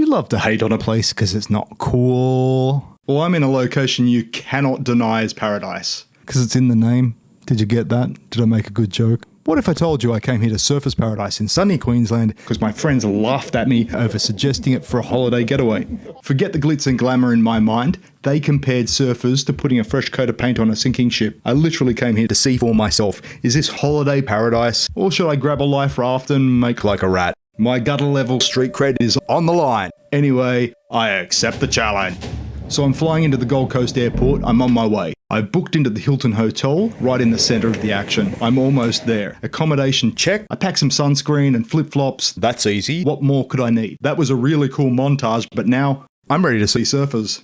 love to hate on a place because it's not cool. Well, I'm in a location you cannot deny is paradise. Because it's in the name. Did you get that? Did I make a good joke? What if I told you I came here to Surfers Paradise in sunny Queensland because my friends laughed at me over suggesting it for a holiday getaway? Forget the glitz and glamour in my mind. They compared surfers to putting a fresh coat of paint on a sinking ship. I literally came here to see for myself. Is this holiday paradise? Or should I grab a life raft and make like a rat? My gutter level street cred is on the line. Anyway, I accept the challenge. So I'm flying into the Gold Coast airport. I'm on my way. I've booked into the Hilton Hotel, right in the centre of the action. I'm almost there. Accommodation check. I pack some sunscreen and flip-flops. That's easy. What more could I need? That was a really cool montage, but now I'm ready to see surfers.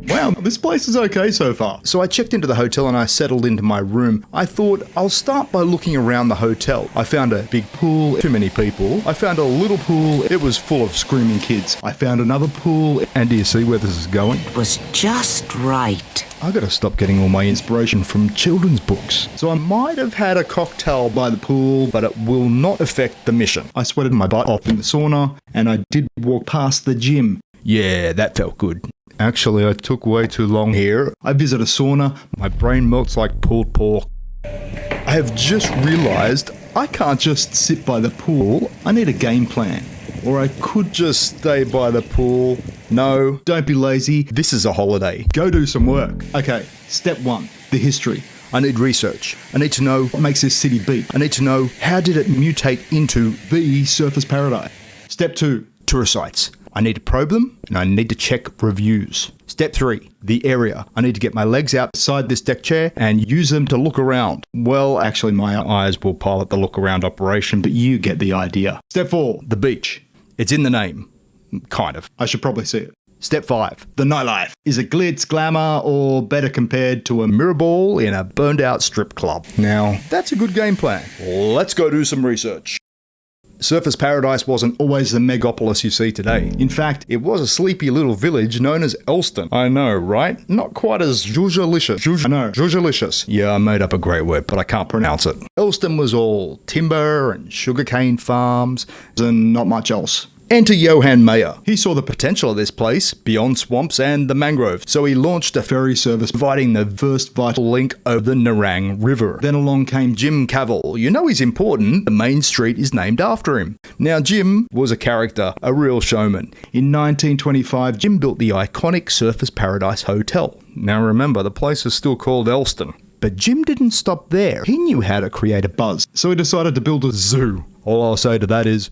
Wow, this place is okay so far. So I checked into the hotel and I settled into my room. I thought I'll start by looking around the hotel. I found a big pool, too many people. I found a little pool, it was full of screaming kids. I found another pool, and do you see where this is going? It was just right. I gotta stop getting all my inspiration from children's books. So I might have had a cocktail by the pool, but it will not affect the mission. I sweated my butt off in the sauna, and I did walk past the gym. Yeah, that felt good. Actually, I took way too long here. I visit a sauna, my brain melts like pulled pork. I have just realised I can't just sit by the pool, I need a game plan. Or I could just stay by the pool. No, don't be lazy, this is a holiday. Go do some work. Okay, step 1, the history. I need research. I need to know what makes this city beat. I need to know how did it mutate into the Surfers Paradise. Step 2, tourist sites. I need to probe them, and I need to check reviews. Step 3, the area. I need to get my legs outside this deck chair and use them to look around. Well, actually, my eyes will pilot the look around operation, but you get the idea. Step 4, the beach. It's in the name. Kind of. I should probably see it. Step 5, the nightlife. Is it glitz, glamour, or better compared to a mirror ball in a burned out strip club? Now, that's a good game plan. Let's go do some research. Surfers Paradise wasn't always the megapolis you see today. In fact, it was a sleepy little village known as Elston. I know, right? Not quite as Zhuzhalicious. I know, Zhuzhalicious. Yeah, I made up a great word, but I can't pronounce it. Elston was all timber and sugarcane farms and not much else. Enter Johan Mayer. He saw the potential of this place, beyond swamps and the mangrove, so he launched a ferry service providing the first vital link over the Nerang River. Then along came Jim Cavell. You know he's important, the main street is named after him. Now Jim was a character, a real showman. In 1925, Jim built the iconic Surfers Paradise Hotel. Now remember, the place is still called Elston. But Jim didn't stop there. He knew how to create a buzz, so he decided to build a zoo. All I'll say to that is,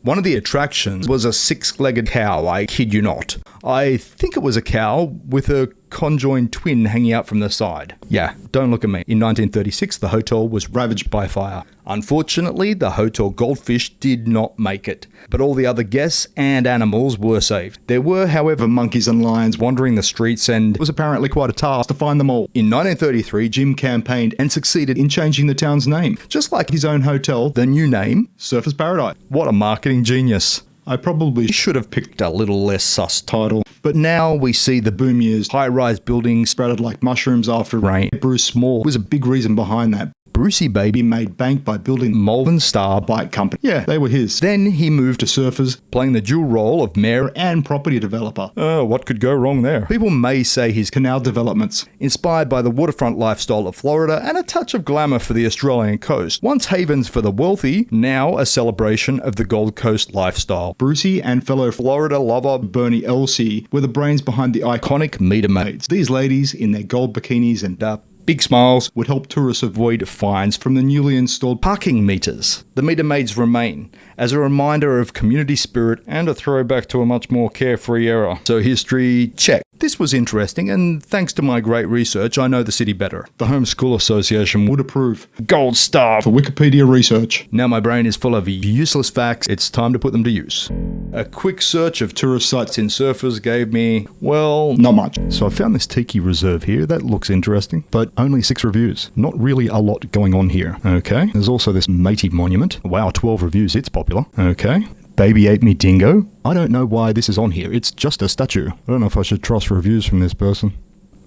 one of the attractions was a 6-legged cow, I kid you not. I think it was a cow with a conjoined twin hanging out from the side. Yeah, don't look at me. In 1936, the hotel was ravaged by fire. Unfortunately, the hotel goldfish did not make it, but all the other guests and animals were saved. There were, however, monkeys and lions wandering the streets, and it was apparently quite a task to find them all. In 1933, Jim campaigned and succeeded in changing the town's name. Just like his own hotel, the new name, Surfers Paradise. What a marketing genius. I probably should have picked a little less sus title. But now we see the boom years, high-rise buildings sprouted like mushrooms after rain. Bruce Small was a big reason behind that. Brucey Baby made bank by building Malvern Star Bike Company. Yeah, they were his. Then he moved to Surfers, playing the dual role of mayor and property developer. What could go wrong there? People may say his canal developments, inspired by the waterfront lifestyle of Florida and a touch of glamour for the Australian coast. Once havens for the wealthy, now a celebration of the Gold Coast lifestyle. Brucey and fellow Florida lover Bernie Elsey were the brains behind the iconic Meter Maids. These ladies, in their gold bikinis and big smiles, would help tourists avoid fines from the newly installed parking meters. The Meter Maids remain as a reminder of community spirit and a throwback to a much more carefree era. So history, check. This was interesting, and thanks to my great research, I know the city better. The Homeschool Association would approve. Gold star for Wikipedia research. Now my brain is full of useless facts. It's time to put them to use. A quick search of tourist sites in Surfers gave me, well, not much. So I found this tiki reserve here. That looks interesting, but only 6 reviews. Not really a lot going on here. Okay. There's also this Matey monument. Wow, 12 reviews. It's popular. Okay. Baby ate me dingo. I don't know why this is on here. It's just a statue. I don't know if I should trust reviews from this person.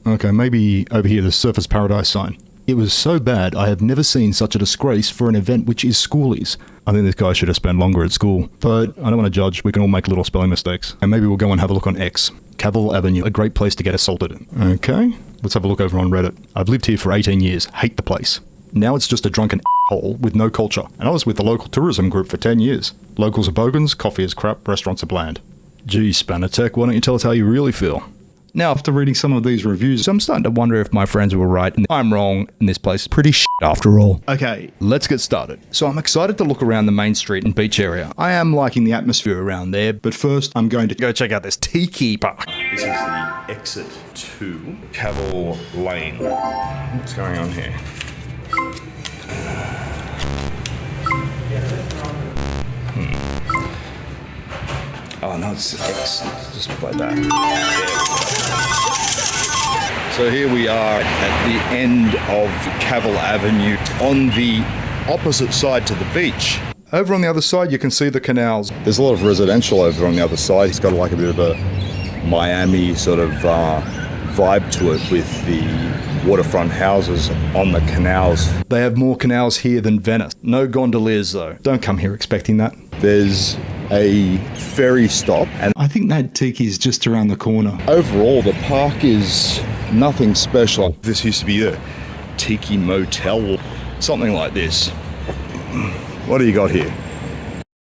Okay, maybe over here, the Surfers Paradise sign. It was so bad, I have never seen such a disgrace for an event which is schoolies. I think this guy should have spent longer at school. But I don't want to judge, we can all make little spelling mistakes. And maybe we'll go and have a look on X. Cavill Avenue, a great place to get assaulted. Okay, let's have a look over on Reddit. I've lived here for 18 years, hate the place. Now it's just a drunken hole with no culture. And I was with the local tourism group for 10 years. Locals are bogans, coffee is crap, restaurants are bland. Gee, Spanner Tech, why don't you tell us how you really feel? Now, after reading some of these reviews, I'm starting to wonder if my friends were right and I'm wrong and this place is pretty shit after all. Okay, let's get started. So I'm excited to look around the main street and beach area. I am liking the atmosphere around there, but first I'm going to go check out this tiki park. This is the exit to Cavill Lane. What's going on here? Oh no, it's just by that. So here we are at the end of Cavill Avenue on the opposite side to the beach. Over on the other side, you can see the canals. There's a lot of residential over on the other side. It's got like a bit of a Miami sort of vibe to it with the waterfront houses on the canals. They have more canals here than Venice. No gondoliers though. Don't come here expecting that. There's a ferry stop, and I think that tiki is just around the corner. overall the park is nothing special. This used to be a tiki motel, something like this. What do you got here?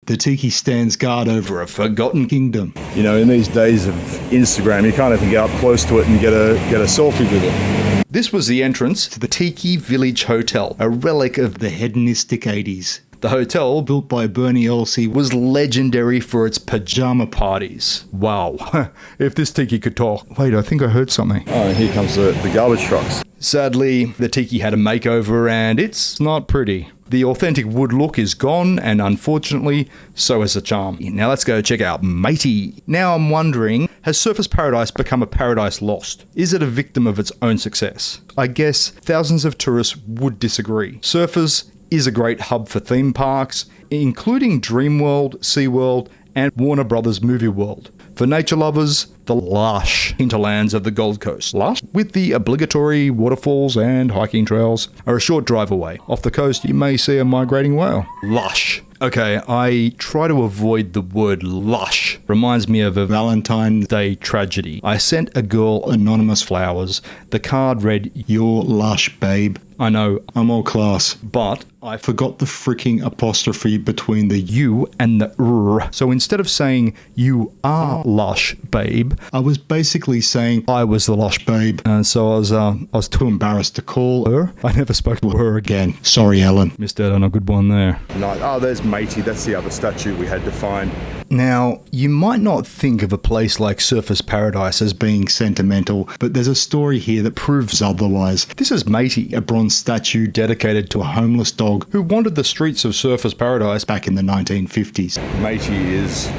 The tiki stands guard over a forgotten kingdom. You know, in these days of Instagram, you can't even get up close to it and get a selfie with it. This was the entrance to the Tiki Village Hotel, a relic of the hedonistic 80s. The hotel, built by Bernie Olsey, was legendary for its pajama parties. Wow. If this tiki could talk. Wait, I think I heard something. Oh, and here comes the garbage trucks. Sadly, the tiki had a makeover and it's not pretty. The authentic wood look is gone, and unfortunately, so has the charm. Now let's go check out Matey. Now I'm wondering, has Surfers Paradise become a paradise lost? Is it a victim of its own success? I guess thousands of tourists would disagree. Surfers is a great hub for theme parks, including Dreamworld, SeaWorld, and Warner Brothers Movie World. For nature lovers, the lush hinterlands of the Gold Coast. Lush? With the obligatory waterfalls and hiking trails are a short drive away. Off the coast, you may see a migrating whale. Lush. Okay, I try to avoid the word lush. Reminds me of a Valentine's Day tragedy. I sent a girl anonymous flowers. The card read, "You're lush, babe." I know, I'm all class, but I forgot the freaking apostrophe between the U and the R. So instead of saying, "You are lush, babe," I was basically saying I was the lush babe. And so I was too embarrassed to call her. I never spoke to her again. Sorry, Ellen. Missed out on a good one there. No, oh, there's Matey. That's the other statue we had to find. Now, you might not think of a place like Surfers Paradise as being sentimental, but there's a story here that proves otherwise. This is Matey, a bronze statue dedicated to a homeless dog who wandered the streets of Surfers Paradise back in the 1950s. Matey is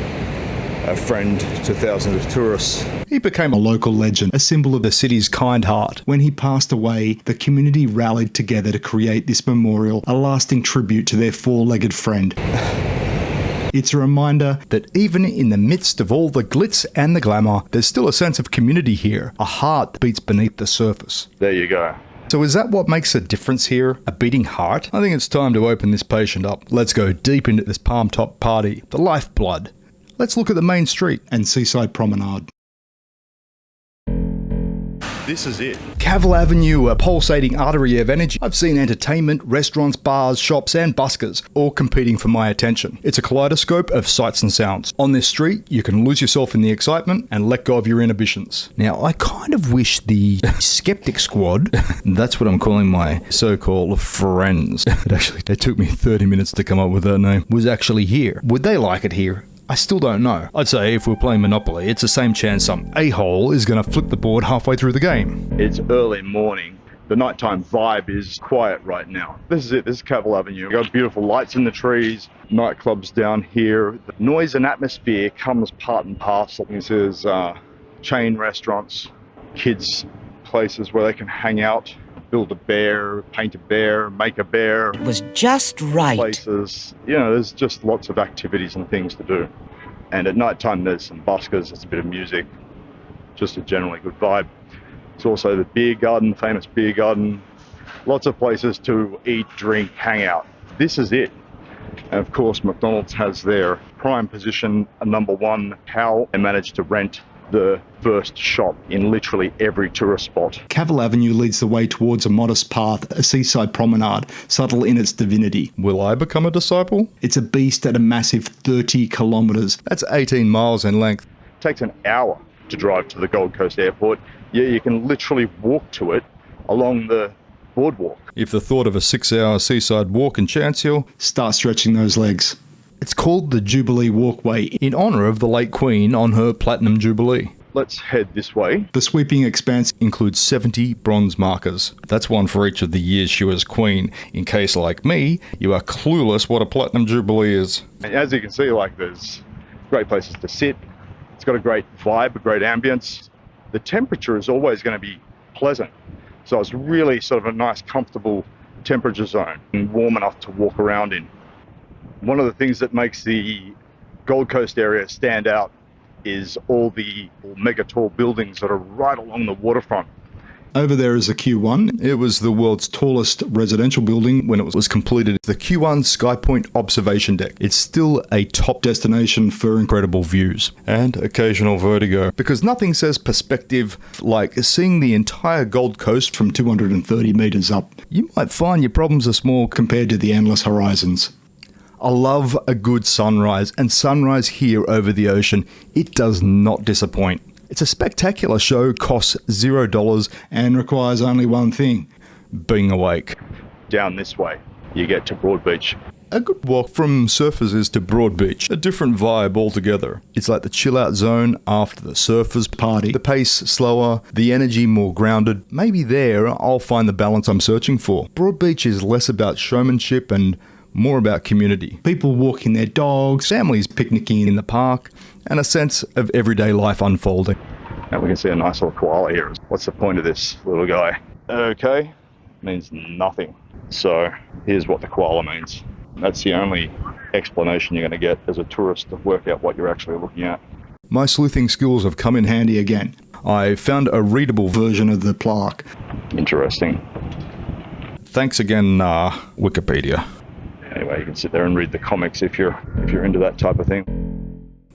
a friend to thousands of tourists. He became a local legend, a symbol of the city's kind heart. When he passed away, the community rallied together to create this memorial, a lasting tribute to their four-legged friend. It's a reminder that even in the midst of all the glitz and the glamour, there's still a sense of community here, a heart that beats beneath the surface. There you go. So is that what makes a difference here? A beating heart? I think it's time to open this patient up. Let's go deep into this palm top party, the lifeblood. Let's look at the main street and Seaside Promenade. This is it. Cavill Avenue, a pulsating artery of energy. I've seen entertainment, restaurants, bars, shops, and buskers, all competing for my attention. It's a kaleidoscope of sights and sounds. On this street, you can lose yourself in the excitement and let go of your inhibitions. Now, I kind of wish the Skeptic Squad, that's what I'm calling my so-called friends, but actually, it took me 30 minutes to come up with that name, was actually here. Would they like it here? I still don't know. I'd say if we're playing Monopoly, it's the same chance some a-hole is going to flip the board halfway through the game. It's early morning. The nighttime vibe is quiet right now. This is it. This is Cavill Avenue. We've got beautiful lights in the trees, nightclubs down here. The noise and atmosphere comes part and parcel. This is chain restaurants, kids' places where they can hang out, build a bear, paint a bear, make a bear. It was just right. Places, you know, there's just lots of activities and things to do. And at night time there's some buskers, it's a bit of music, just a generally good vibe. It's also the beer garden, famous beer garden, Lots of places to eat, drink, hang out. This is it. And of course, McDonald's has their prime position, number one, how they managed to rent the first shop in literally every tourist spot. Cavill Avenue leads the way towards a modest path, a seaside promenade, subtle in its divinity. Will I become a disciple? It's a beast at a massive 30 kilometres. That's 18 miles in length. It takes an hour to drive to the Gold Coast Airport. Yeah, you can literally walk to it along the boardwalk. If the thought of a 6-hour seaside walk enchants you, Start stretching those legs. It's called the Jubilee Walkway in honour of the late Queen on her Platinum Jubilee. Let's head this way. The sweeping expanse Includes 70 bronze markers. That's one for each of the years she was Queen, in case, like me, you are clueless what a Platinum Jubilee is. And as you can see, there's great places to sit. It's got a great vibe, a great ambience. The temperature is always going to be pleasant. So it's really sort of a nice, comfortable temperature zone and warm enough to walk around in. One of the things that makes the Gold Coast area stand out is all the mega tall buildings that are right along the waterfront. over there is the Q1. It was the world's tallest residential building when it was completed. The Q1 Sky Point Observation Deck. It's still a top destination for incredible views and occasional vertigo, because nothing says perspective like seeing the entire Gold Coast From 230 metres up, You might find your problems are small. compared to the endless horizons. I love a good sunrise, and sunrise here over the ocean, it does not disappoint. It's a spectacular show, costs $0, And requires only one thing. being awake. Down this way, you get to Broadbeach. A good walk from Surfers is to Broadbeach, a different vibe altogether. It's like the chill out zone after the surfers party. The pace slower, the energy more grounded. Maybe there I'll find the balance I'm searching for. Broadbeach is less about showmanship and more about community. People walking their dogs, Families picnicking in the park, and a sense of everyday life unfolding. And we can see a nice little koala here. What's the point of this little guy? Okay, means nothing. So here's what the koala means. That's the only explanation you're going to get as a tourist to work out what you're actually looking at. My sleuthing skills have come in handy again. I found a readable version of the plaque. Interesting. Thanks again, Wikipedia. Anyway, you can sit there and read the comics if you're into that type of thing.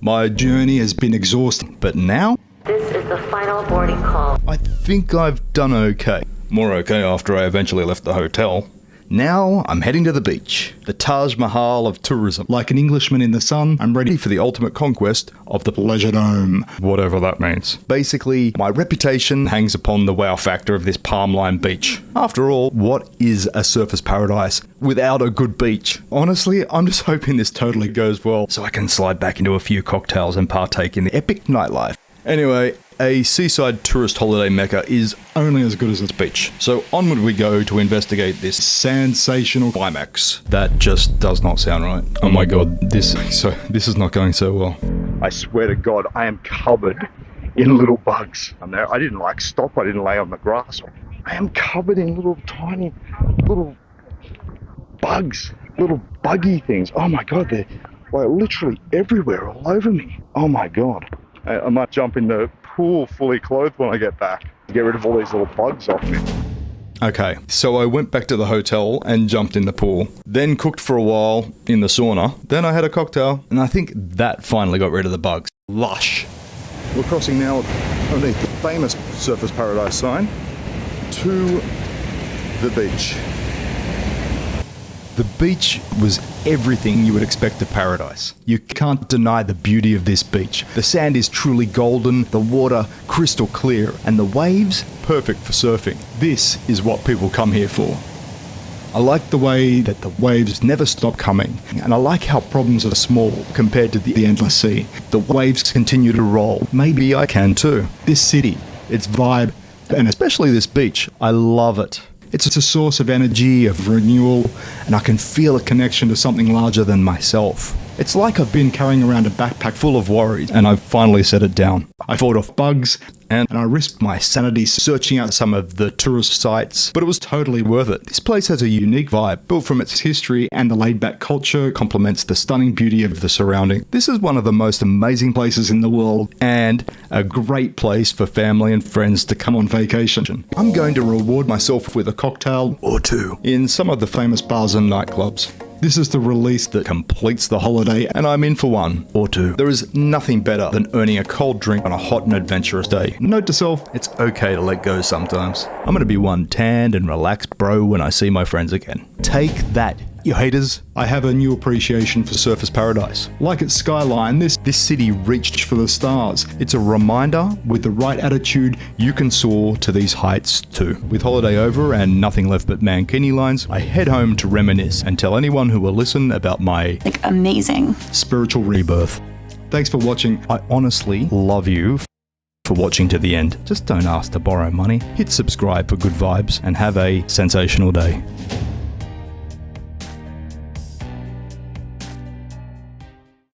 My journey has been exhausting. But now, This is the final boarding call. I think I've done okay. More okay after I eventually left the hotel. Now I'm heading to the beach, the Taj Mahal of tourism. Like an Englishman in the sun, I'm ready Ready for the ultimate conquest of the Pleasure Dome. whatever that means. Basically, my reputation hangs upon the wow factor of this palm line beach. After all, what is a surfer's paradise without a good beach? Honestly, I'm just hoping this totally goes well so I can slide back into a few cocktails and partake in the epic nightlife. Anyway, a seaside tourist holiday mecca is Only as good as its beach. So onward we go to investigate this sensational. climax. That just does not sound right. Oh my god, this is not going so well. I swear to God, I am covered in little bugs. And there, I didn't stop. I didn't lay on the grass. I am covered in little tiny, little bugs, little buggy things. Oh my God, they're literally everywhere, all over me. Oh my God. I might jump in the pool fully clothed when I get back to get rid of all these little bugs off me. Okay, so I went back to the hotel and jumped in the pool, then cooked for a while in the sauna, then I had a cocktail, and I think that finally got rid of the bugs. Lush. We're crossing now underneath the famous Surfers Paradise sign to the beach. The beach was everything you would expect of paradise. You can't deny the beauty of this beach. The sand is truly golden, the water crystal clear, and the waves perfect for surfing. This is what people come here for. I like the way that the waves never stop coming, and I like how problems are small compared to the endless sea. The waves continue to roll. Maybe I can too. This city, its vibe, and especially this beach, I love it. It's a source of energy, of renewal, and I can feel a connection to something larger than myself. It's like I've been carrying around a backpack full of worries and I've finally set it down. I fought off bugs and I risked my sanity searching out some of the tourist sites, but it was totally worth it. This place has a unique vibe, built from its history, and the laid-back culture complements the stunning beauty of the surrounding. This is one of the most amazing places in the world and a great place for family and friends to come on vacation. I'm going to reward myself with a cocktail or two in some of the famous bars and nightclubs. This is the release that completes the holiday, and I'm in for one or two. There is nothing better than earning a cold drink on a hot and adventurous day. Note to self, it's okay to let go sometimes. I'm going to be one tanned and relaxed bro when I see my friends again. Take that, you haters. I have a new appreciation for Surfers Paradise. Like its skyline, this city reached for the stars. It's a reminder, with the right attitude, you can soar to these heights too. With holiday over and nothing left but mankini lines, I head home to reminisce and tell anyone who will listen about my amazing spiritual rebirth. Thanks for watching. I honestly love you for watching to the end. Just don't ask to borrow money. Hit subscribe for good vibes and have a sensational day.